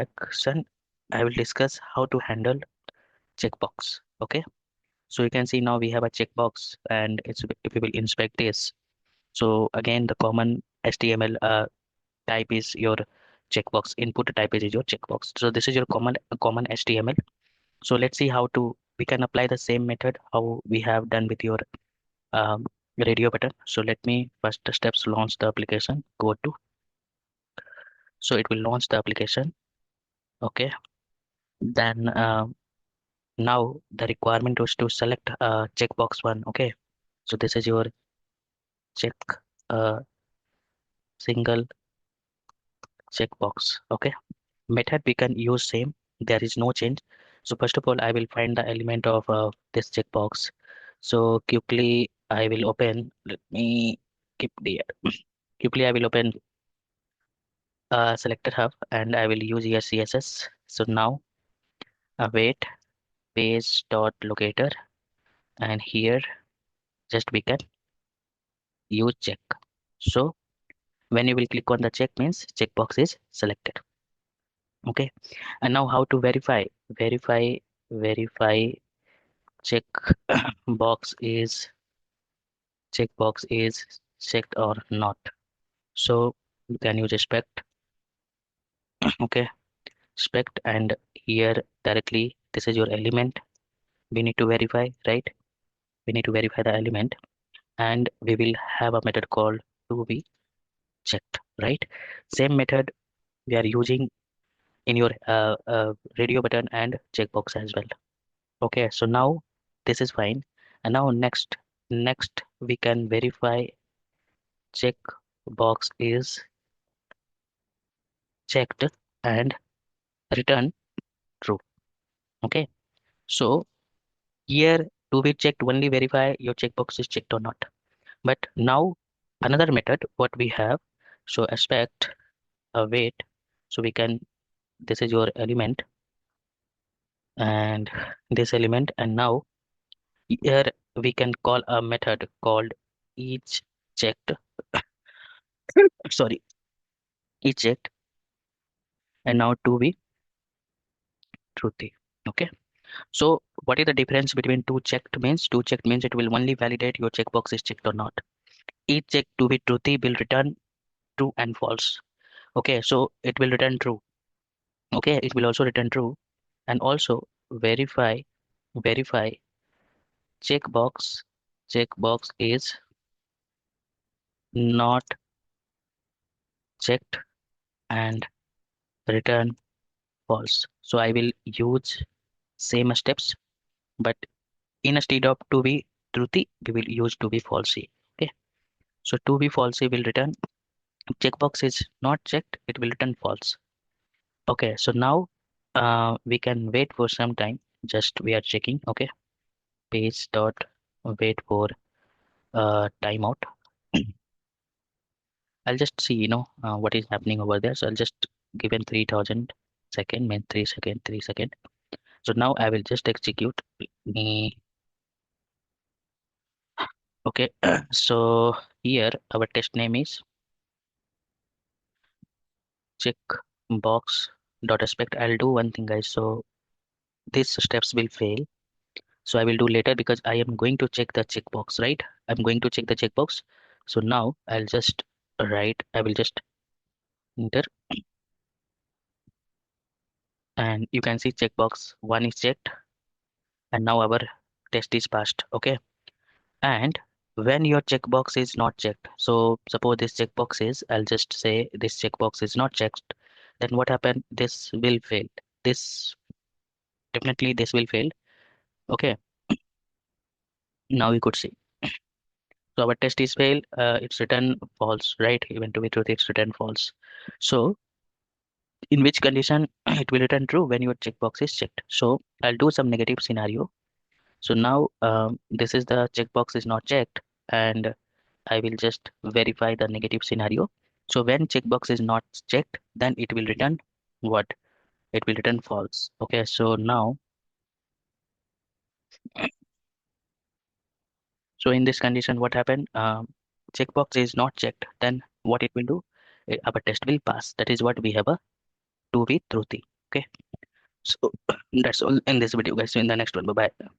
section, I will discuss how to handle checkbox. Okay, so you can see now we have a checkbox, and it's if we will inspect this. So again, the common HTML type is your checkbox. Input type is your checkbox. So this is your common HTML. So let's see how to we can apply the same method how we have done with your um, radio button. So let me first steps launch the application. Go to so it will launch the application. Okay, then now the requirement was to select checkbox one. Okay, so this is your check uh, single checkbox. Okay, method we can use same. There is no change. So first of all, I will find the element of this checkbox. So quickly I will open. Let me keep the quickly I will open selector hub and I will use here CSS. So now await page dot locator, and here just we can use check. So when you will click on the check means checkbox is selected. Okay, and now how to verify check box is checkbox is checked or not. So you can use expect. Okay, expect, and here directly this is your element we need to verify, right? We need to verify the element, and we will have a method called to be checked, right? Same method we are using in your radio button and checkbox as well. Okay, so now this is fine, and now next we can verify checkbox is checked and return true. Okay, so here to be checked only verify your checkbox is checked or not. But now another method what we have, so expect await, so we can this is your element and this element, and now here we can call a method called each checked sorry each checked, and now to be truthy. Okay, so what is the difference between two checked means? Two checked means it will only validate your checkbox is checked or not. Each check to be truthy will return true and false. Okay, so it will return true. Okay, it will also return true, and also verify checkbox is not checked and return false. So I will use same steps, but instead of to be truthy, we will use to be falsy. Okay, so to be falsy will return checkbox is not checked, it will return false. Okay, so now we can wait for some time. Just we are checking. Okay, page dot wait for timeout. I'll just see, what is happening over there. So I'll just give in 3000 second, mean 3 second, 3 second. So now I will just execute me. Okay, so here our test name is checkbox dot expect. I'll do one thing, guys. So these steps will fail. So I will do later because I am going to check the checkbox, right? I'm going to check the checkbox. So now I'll just write, I will just enter, and you can see checkbox one is checked, and now our test is passed. Okay, and when your checkbox is not checked, so suppose this checkbox is, I'll just say this checkbox is not checked, then what happened? This will fail. This definitely this will fail. Okay, now we could see. So our test is fail. It's written false, right? Even to be truth, it's written false. So in which condition it will return true? When your checkbox is checked. So I'll do some negative scenario. So now this is the checkbox is not checked, and I will just verify the negative scenario. So when checkbox is not checked, then it will return what? It will return false. Okay, so now, so in this condition, what happened? Checkbox is not checked. Then what it will do? Our test will pass. That is what we have a to be truthy. Okay, so that's all in this video, guys. See you in the next one. Bye bye.